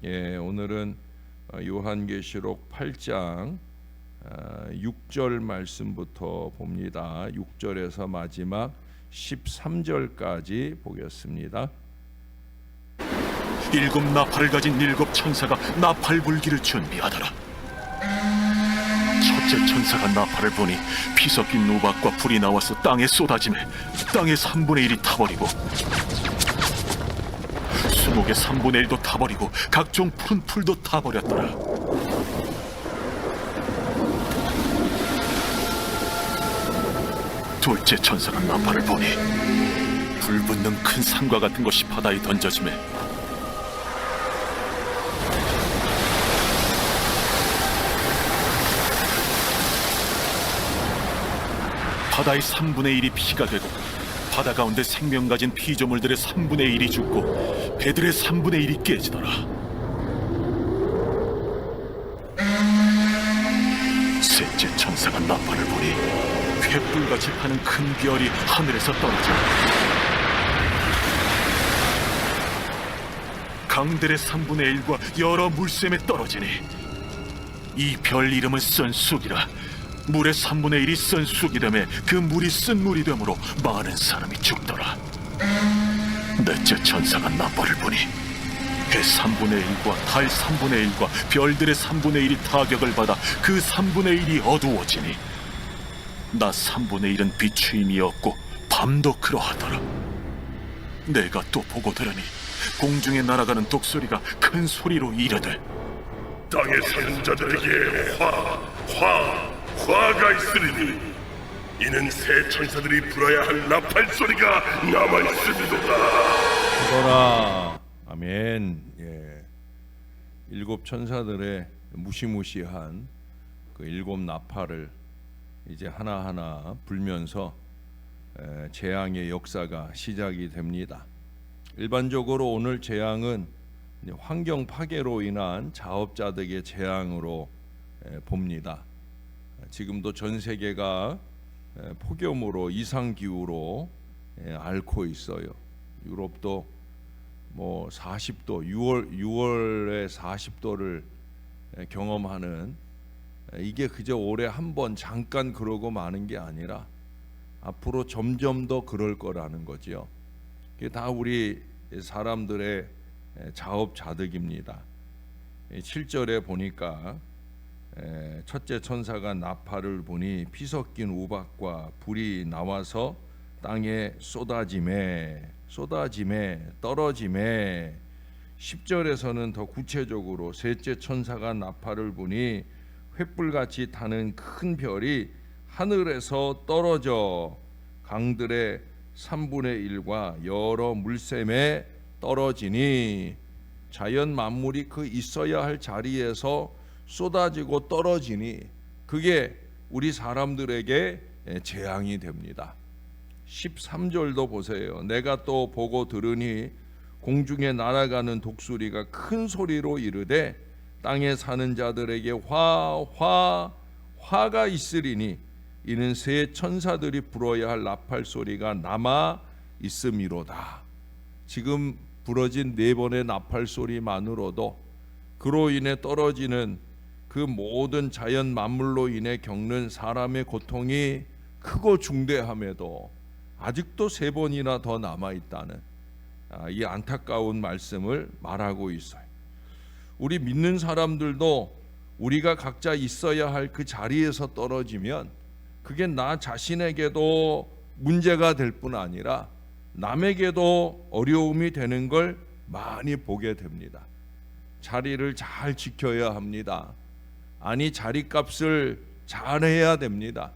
오늘은 요한계시록 8장 6절 말씀부터 봅니다. 6절에서 마지막 13절까지 보겠습니다. 일곱 나팔을 가진 일곱 천사가 나팔 불기를 준비하더라. 첫째 천사가 나팔을 보니 피 섞인 우박과 불이 나와서 땅에 쏟아지매 땅의 3분의 1이 타버리고 수목의 3분의 1도 타버리고 각종 푸른 풀도 타버렸더라. 둘째 천사가 나팔을 보니 불붙는 큰 산과 같은 것이 바다에 던져지매 바다의 3분의 1이 피가 되고 바다 가운데 생명 가진 피조물들의 3분의 1이 죽고 배들의 3분의 1이 깨지더라. 셋째 천사가 나팔을 보니 횃불같이 파는 큰 별이 하늘에서 떨어져 강들의 3분의 1과 여러 물샘에 떨어지니 이 별 이름은 쓴쑥이라. 물의 3분의 1이 쓴 쑥이 되매 그 물이 쓴 물이 되므로 많은 사람이 죽더라. 넷째 천사가 나팔을 보니 해 3분의 1과 달 3분의 1과 별들의 3분의 1이 타격을 받아 그 3분의 1이 어두워지니 낮 3분의 1은 비추임이 없고 밤도 그러하더라. 내가 또 보고 들으니 공중에 날아가는 독소리가 큰 소리로 이르되 땅에 사는 자들에게 화가 있으리니 이는 새 천사들이 불어야 할 나팔 소리가 남아있음이도다. 보라. 아멘. 일곱 천사들의 무시무시한 그 일곱 나팔을 이제 하나하나 불면서 재앙의 역사가 시작이 됩니다. 일반적으로 오늘 재앙은 환경 파괴로 인한 자업자득의 재앙으로 봅니다. 지금도 전 세계가 폭염으로 이상기후로 앓고 있어요. 유럽도 뭐 40도 6월에 40도를 경험하는, 이게 그저 올해 한 번 잠깐 그러고 마는 게 아니라 앞으로 점점 더 그럴 거라는 거죠. 그게 다 우리 사람들의 자업자득입니다. 7절에 보니까 첫째 천사가 나팔을 보니 피 섞인 우박과 불이 나와서 땅에 쏟아지매 떨어지매. 10절에서는 더 구체적으로 셋째 천사가 나팔을 보니 횃불같이 타는 큰 별이 하늘에서 떨어져 강들의 3분의 1과 여러 물샘에 떨어지니, 자연 만물이 그 있어야 할 자리에서 쏟아지고 떨어지니 그게 우리 사람들에게 재앙이 됩니다. 13절도 보세요. 내가 또 보고 들으니 공중에 날아가는 독수리가 큰 소리로 이르되 땅에 사는 자들에게 화가 있으리니 이는 새 천사들이 불어야 할 나팔 소리가 남아 있음이로다. 지금 부러진 4번의 나팔 소리만으로도 그로 인해 떨어지는 그 모든 자연 만물로 인해 겪는 사람의 고통이 크고 중대함에도 아직도 3번이나 더 남아있다는 이 안타까운 말씀을 말하고 있어요. 우리 믿는 사람들도 우리가 각자 있어야 할 그 자리에서 떨어지면 그게 나 자신에게도 문제가 될 뿐 아니라 남에게도 어려움이 되는 걸 많이 보게 됩니다. 자리를 잘 지켜야 합니다. 아니, 자리값을 잘해야 됩니다.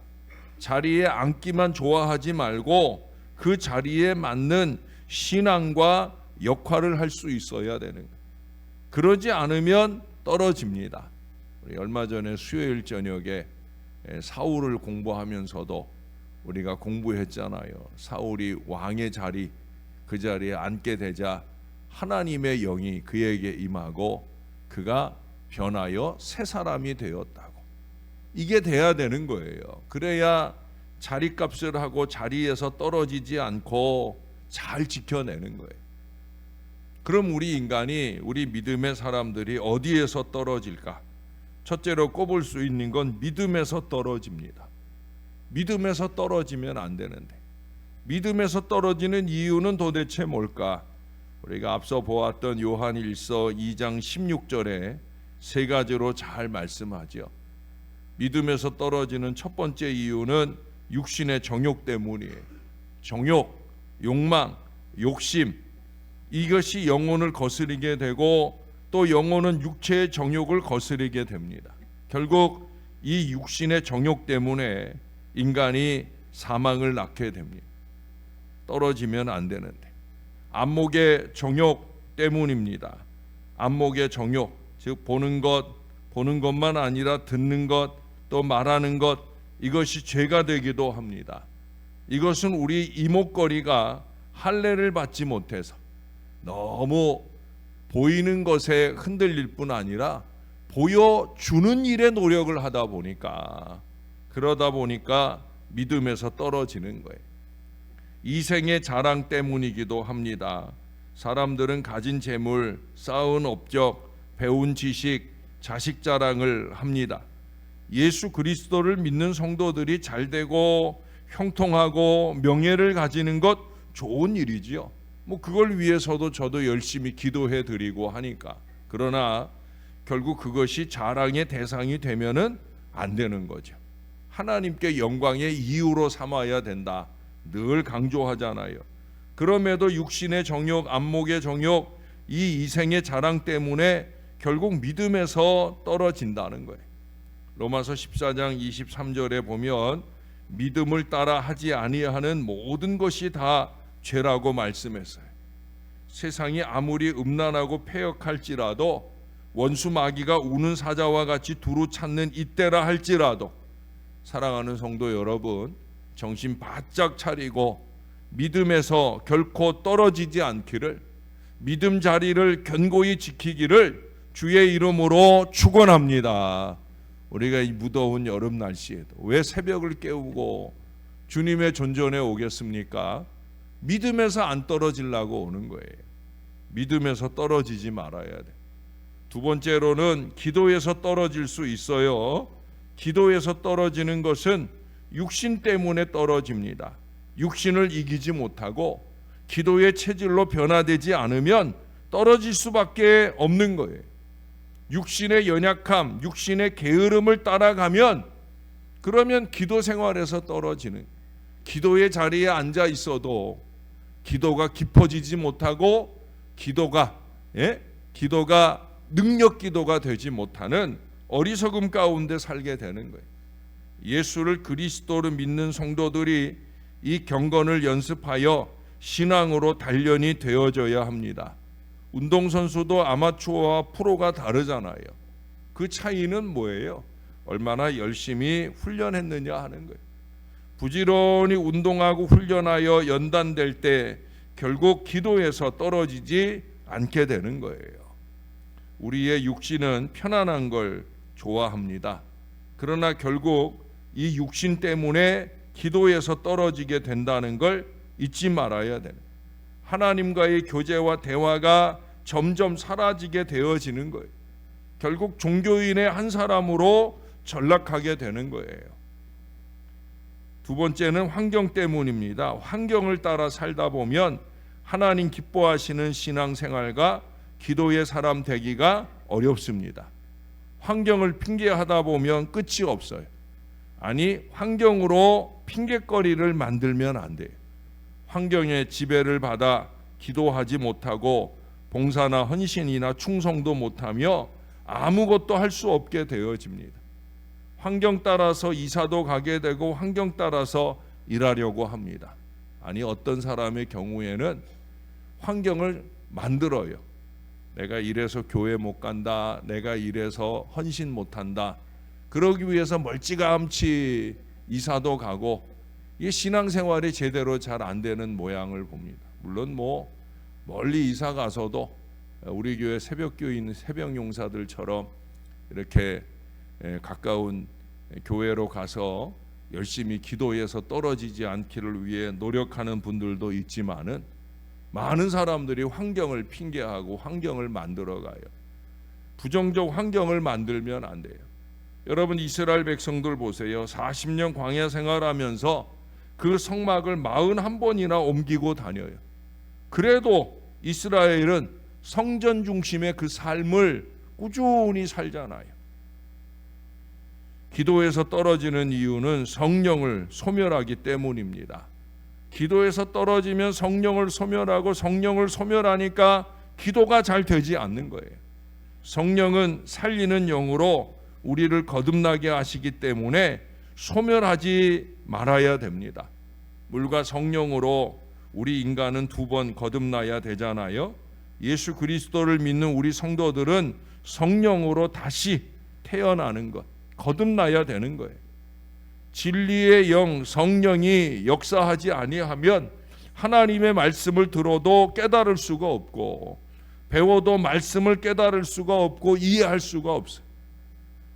자리에 앉기만 좋아하지 말고 그 자리에 맞는 신앙과 역할을 할 수 있어야 되는 거예요. 그러지 않으면 떨어집니다. 우리 얼마 전에 수요일 저녁에 사울을 공부하면서도 우리가 공부했잖아요. 사울이 왕의 자리, 그 자리에 앉게 되자 하나님의 영이 그에게 임하고 그가 변하여 새 사람이 되었다고. 이게 돼야 되는 거예요. 그래야 자리값을 하고 자리에서 떨어지지 않고 잘 지켜내는 거예요. 그럼 우리 인간이, 우리 믿음의 사람들이 어디에서 떨어질까? 첫째로 꼽을 수 있는 건 믿음에서 떨어집니다. 믿음에서 떨어지면 안 되는데, 믿음에서 떨어지는 이유는 도대체 뭘까? 우리가 앞서 보았던 요한일서 2장 16절에 세 가지로 잘 말씀하죠. 믿음에서 떨어지는 첫 번째 이유는 육신의 정욕 때문이에요. 정욕, 욕망, 욕심, 이것이 영혼을 거스리게 되고 또 영혼은 육체의 정욕을 거스리게 됩니다. 결국 이 육신의 정욕 때문에 인간이 사망을 낳게 됩니다. 떨어지면 안 되는데, 안목의 정욕 때문입니다. 안목의 정욕, 즉 보는 것만 아니라 듣는 것, 또 말하는 것, 이것이 죄가 되기도 합니다. 이것은 우리 이목거리가 할례를 받지 못해서 너무 보이는 것에 흔들릴 뿐 아니라 보여주는 일에 노력을 하다 보니까, 그러다 보니까 믿음에서 떨어지는 거예요. 이생의 자랑 때문이기도 합니다. 사람들은 가진 재물, 쌓은 업적, 배운 지식, 자식 자랑을 합니다. 예수 그리스도를 믿는 성도들이 잘되고 형통하고 명예를 가지는 것 좋은 일이지요. 그걸 위해서도 저도 열심히 기도해 드리고 하니까. 그러나 결국 그것이 자랑의 대상이 되면은 안 되는 거죠. 하나님께 영광의 이유로 삼아야 된다. 늘 강조하잖아요. 그럼에도 육신의 정욕, 안목의 정욕, 이 이생의 자랑 때문에 결국 믿음에서 떨어진다는 거예요. 로마서 14장 23절에 보면 믿음을 따라 하지 아니하는 모든 것이 다 죄라고 말씀했어요. 세상이 아무리 음란하고 패역할지라도, 원수 마귀가 우는 사자와 같이 두루 찾는 이때라 할지라도, 사랑하는 성도 여러분, 정신 바짝 차리고 믿음에서 결코 떨어지지 않기를, 믿음 자리를 견고히 지키기를 주의 이름으로 축원합니다. 우리가 이 무더운 여름 날씨에도 왜 새벽을 깨우고 주님의 존전에 오겠습니까? 믿음에서 안 떨어지려고 오는 거예요. 믿음에서 떨어지지 말아야 돼. 두 번째로는 기도에서 떨어질 수 있어요. 기도에서 떨어지는 것은 육신 때문에 떨어집니다. 육신을 이기지 못하고 기도의 체질로 변화되지 않으면 떨어질 수밖에 없는 거예요. 육신의 연약함, 육신의 게으름을 따라가면, 그러면 기도 생활에서 떨어지는, 기도의 자리에 앉아 있어도 기도가 깊어지지 못하고 기도가 능력 기도가 되지 못하는 어리석음 가운데 살게 되는 거예요. 예수를 그리스도로 믿는 성도들이 이 경건을 연습하여 신앙으로 단련이 되어져야 합니다. 운동선수도 아마추어와 프로가 다르잖아요. 그 차이는 뭐예요? 얼마나 열심히 훈련했느냐 하는 거예요. 부지런히 운동하고 훈련하여 연단될 때 결국 기도에서 떨어지지 않게 되는 거예요. 우리의 육신은 편안한 걸 좋아합니다. 그러나 결국 이 육신 때문에 기도에서 떨어지게 된다는 걸 잊지 말아야 되는, 하나님과의 교제와 대화가 점점 사라지게 되어지는 거예요. 결국 종교인의 한 사람으로 전락하게 되는 거예요. 두 번째는 환경 때문입니다. 환경을 따라 살다 보면 하나님 기뻐하시는 신앙생활과 기도의 사람 되기가 어렵습니다. 환경을 핑계하다 보면 끝이 없어요. 아니, 환경으로 핑계거리를 만들면 안 돼요. 환경의 지배를 받아 기도하지 못하고 봉사나 헌신이나 충성도 못하며 아무것도 할 수 없게 되어집니다. 환경 따라서 이사도 가게 되고 환경 따라서 일하려고 합니다. 아니, 어떤 사람의 경우에는 환경을 만들어요. 내가 이래서 교회 못 간다, 내가 이래서 헌신 못한다, 그러기 위해서 멀찌감치 이사도 가고, 이게 신앙생활이 제대로 잘 안 되는 모양을 봅니다. 물론 멀리 이사 가서도 우리 교회 새벽교회 있는 새벽용사들처럼 이렇게 가까운 교회로 가서 열심히 기도해서 떨어지지 않기를 위해 노력하는 분들도 있지만은, 많은 사람들이 환경을 핑계하고 환경을 만들어가요. 부정적 환경을 만들면 안 돼요. 여러분, 이스라엘 백성들 보세요. 40년 광야 생활하면서 그 성막을 41번이나 옮기고 다녀요. 그래도 이스라엘은 성전 중심의 그 삶을 꾸준히 살잖아요. 기도에서 떨어지는 이유는 성령을 소멸하기 때문입니다. 기도에서 떨어지면 성령을 소멸하고, 성령을 소멸하니까 기도가 잘 되지 않는 거예요. 성령은 살리는 영으로 우리를 거듭나게 하시기 때문에 소멸하지 말아야 됩니다. 물과 성령으로 우리 인간은 2번 거듭나야 되잖아요. 예수 그리스도를 믿는 우리 성도들은 성령으로 다시 태어나는 것, 거듭나야 되는 거예요. 진리의 영, 성령이 역사하지 아니하면 하나님의 말씀을 들어도 깨달을 수가 없고, 배워도 말씀을 깨달을 수가 없고 이해할 수가 없어요.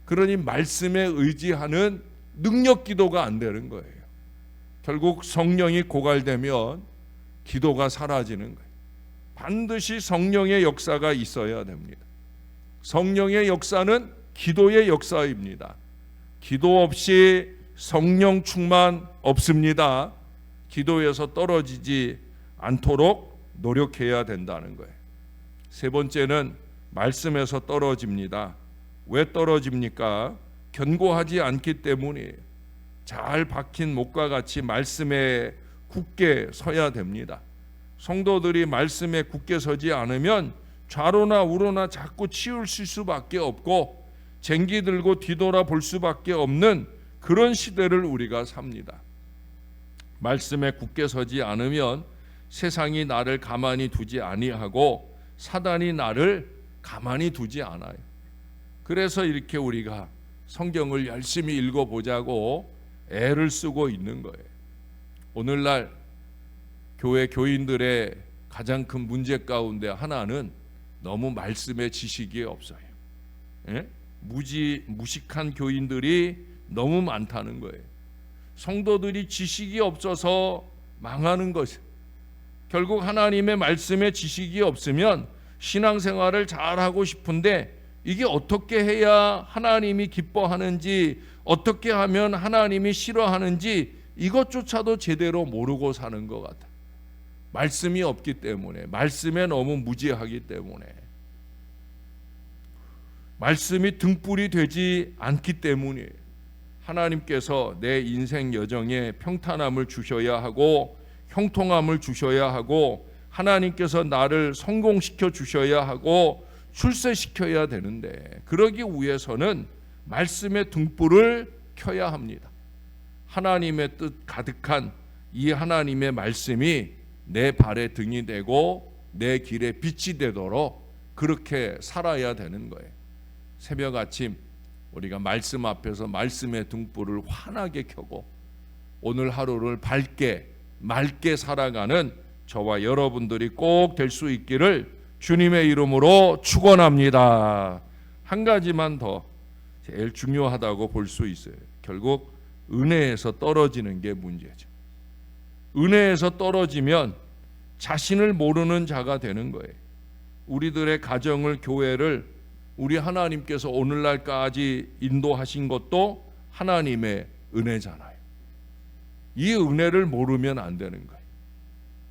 그러니 말씀에 의지하는 능력 기도가 안 되는 거예요. 결국 성령이 고갈되면 기도가 사라지는 거예요. 반드시 성령의 역사가 있어야 됩니다. 성령의 역사는 기도의 역사입니다. 기도 없이 성령 충만 없습니다. 기도에서 떨어지지 않도록 노력해야 된다는 거예요. 3번째는 말씀에서 떨어집니다. 왜 떨어집니까? 견고하지 않기 때문이에요. 잘 박힌 목과 같이 말씀에 굳게 서야 됩니다. 성도들이 말씀에 굳게 서지 않으면 좌로나 우로나 자꾸 치우칠 수밖에 없고, 쟁기 들고 뒤돌아 볼 수밖에 없는 그런 시대를 우리가 삽니다. 말씀에 굳게 서지 않으면 세상이 나를 가만히 두지 아니하고 사단이 나를 가만히 두지 않아요. 그래서 이렇게 우리가 성경을 열심히 읽어보자고 애를 쓰고 있는 거예요. 오늘날 교회 교인들의 가장 큰 문제 가운데 하나는 너무 말씀의 지식이 없어요. 무식한 교인들이 너무 많다는 거예요. 성도들이 지식이 없어서 망하는 것이에요. 결국 하나님의 말씀에 지식이 없으면 신앙생활을 잘하고 싶은데 이게 어떻게 해야 하나님이 기뻐하는지, 어떻게 하면 하나님이 싫어하는지 이것조차도 제대로 모르고 사는 것 같아요. 말씀이 없기 때문에, 말씀에 너무 무지하기 때문에, 말씀이 등불이 되지 않기 때문이에요. 하나님께서 내 인생 여정에 평탄함을 주셔야 하고 형통함을 주셔야 하고, 하나님께서 나를 성공시켜 주셔야 하고 출세시켜야 되는데, 그러기 위해서는 말씀의 등불을 켜야 합니다. 하나님의 뜻 가득한 이 하나님의 말씀이 내 발의 등이 되고 내 길에 빛이 되도록 그렇게 살아야 되는 거예요. 새벽 아침 우리가 말씀 앞에서 말씀의 등불을 환하게 켜고 오늘 하루를 밝게 맑게 살아가는 저와 여러분들이 꼭 될 수 있기를 주님의 이름으로 축원합니다. 한 가지만 더 제일 중요하다고 볼 수 있어요. 결국 은혜에서 떨어지는 게 문제죠. 은혜에서 떨어지면 자신을 모르는 자가 되는 거예요. 우리들의 가정을, 교회를 우리 하나님께서 오늘날까지 인도하신 것도 하나님의 은혜잖아요. 이 은혜를 모르면 안 되는 거예요.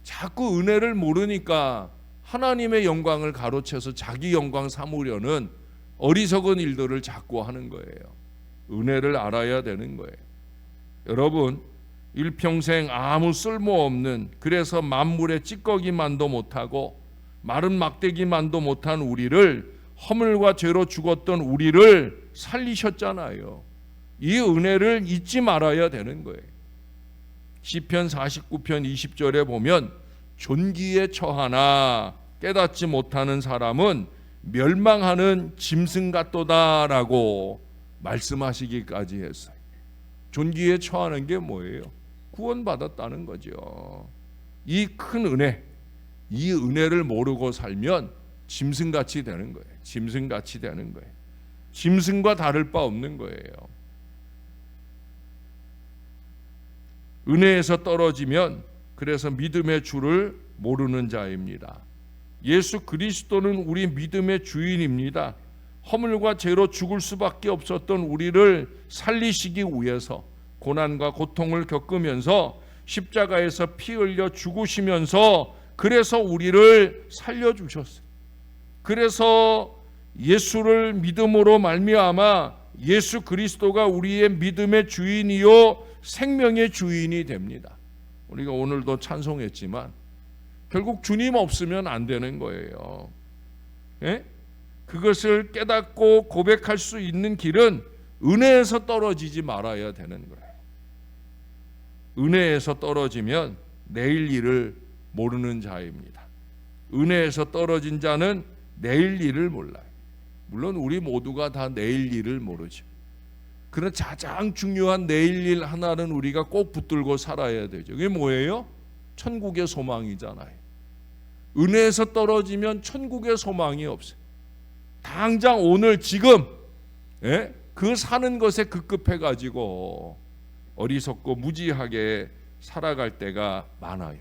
자꾸 은혜를 모르니까 하나님의 영광을 가로채서 자기 영광 삼으려는 어리석은 일들을 자꾸 하는 거예요. 은혜를 알아야 되는 거예요. 여러분, 일평생 아무 쓸모없는, 그래서 만물의 찌꺼기만도 못하고 마른 막대기만도 못한 우리를, 허물과 죄로 죽었던 우리를 살리셨잖아요. 이 은혜를 잊지 말아야 되는 거예요. 시편 49편 20절에 보면 존귀에 처하나 깨닫지 못하는 사람은 멸망하는 짐승 같도다라고 말씀하시기까지 했어요. 존귀에 처하는 게 뭐예요? 구원받았다는 거죠. 이 큰 은혜, 이 은혜를 모르고 살면 짐승같이 되는 거예요. 짐승같이 되는 거예요. 짐승과 다를 바 없는 거예요. 은혜에서 떨어지면 그래서 믿음의 주를 모르는 자입니다. 예수 그리스도는 우리 믿음의 주인입니다. 허물과 죄로 죽을 수밖에 없었던 우리를 살리시기 위해서 고난과 고통을 겪으면서 십자가에서 피 흘려 죽으시면서 그래서 우리를 살려주셨어요. 그래서 예수를 믿음으로 말미암아 예수 그리스도가 우리의 믿음의 주인이요 생명의 주인이 됩니다. 우리가 오늘도 찬송했지만 결국 주님 없으면 안 되는 거예요. 예? 그것을 깨닫고 고백할 수 있는 길은 은혜에서 떨어지지 말아야 되는 거예요. 은혜에서 떨어지면 내일 일을 모르는 자입니다. 은혜에서 떨어진 자는 내일 일을 몰라요. 물론 우리 모두가 다 내일 일을 모르죠. 그런 가장 중요한 내일 일 하나는 우리가 꼭 붙들고 살아야 되죠. 그게 뭐예요? 천국의 소망이잖아요. 은혜에서 떨어지면 천국의 소망이 없어요. 당장 오늘 지금 그 사는 것에 급급해가지고 어리석고 무지하게 살아갈 때가 많아요.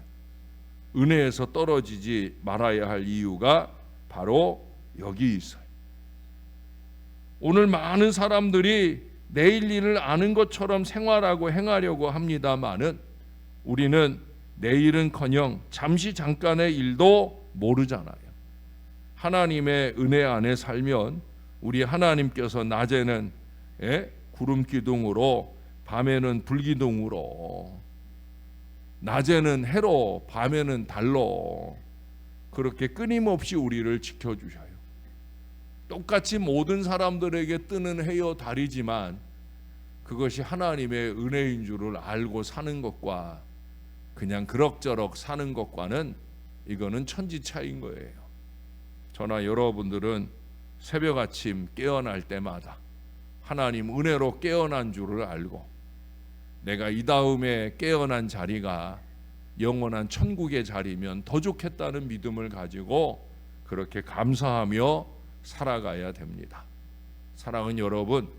은혜에서 떨어지지 말아야 할 이유가 바로 여기 있어요. 오늘 많은 사람들이 내일 일을 아는 것처럼 생활하고 행하려고 합니다마는 우리는 내일은커녕 잠시 잠깐의 일도 모르잖아요. 하나님의 은혜 안에 살면 우리 하나님께서 낮에는 구름 기둥으로 밤에는 불기둥으로 낮에는 해로 밤에는 달로 그렇게 끊임없이 우리를 지켜주셔요. 똑같이 모든 사람들에게 뜨는 해요 달이지만 그것이 하나님의 은혜인 줄을 알고 사는 것과 그냥 그럭저럭 사는 것과는 이거는 천지 차이인 거예요. 저나 여러분들은 새벽 아침 깨어날 때마다 하나님 은혜로 깨어난 줄을 알고 내가 이 다음에 깨어난 자리가 영원한 천국의 자리면 더 좋겠다는 믿음을 가지고 그렇게 감사하며 살아가야 됩니다. 사랑하는 여러분,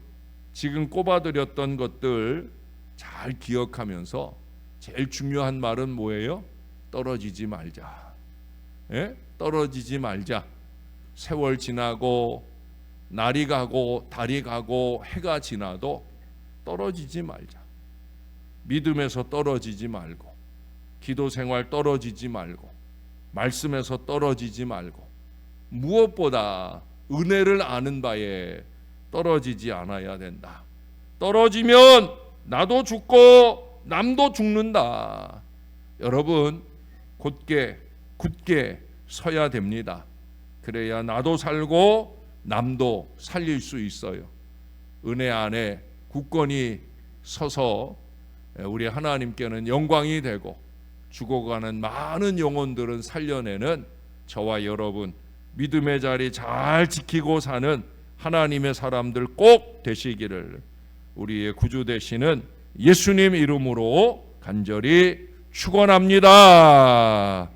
지금 꼽아드렸던 것들 잘 기억하면서 제일 중요한 말은 뭐예요? 떨어지지 말자. 떨어지지 말자. 세월 지나고 날이 가고 달이 가고 해가 지나도 떨어지지 말자. 믿음에서 떨어지지 말고 기도 생활 떨어지지 말고 말씀에서 떨어지지 말고 무엇보다 은혜를 아는 바에 떨어지지 않아야 된다. 떨어지면 나도 죽고 남도 죽는다. 여러분 굳게 서야 됩니다. 그래야 나도 살고 남도 살릴 수 있어요. 은혜 안에 굳건히 서서 우리 하나님께는 영광이 되고 죽어가는 많은 영혼들은 살려내는 저와 여러분 믿음의 자리 잘 지키고 사는 하나님의 사람들 꼭 되시기를 우리의 구주 되시는 예수님 이름으로 간절히 축원합니다.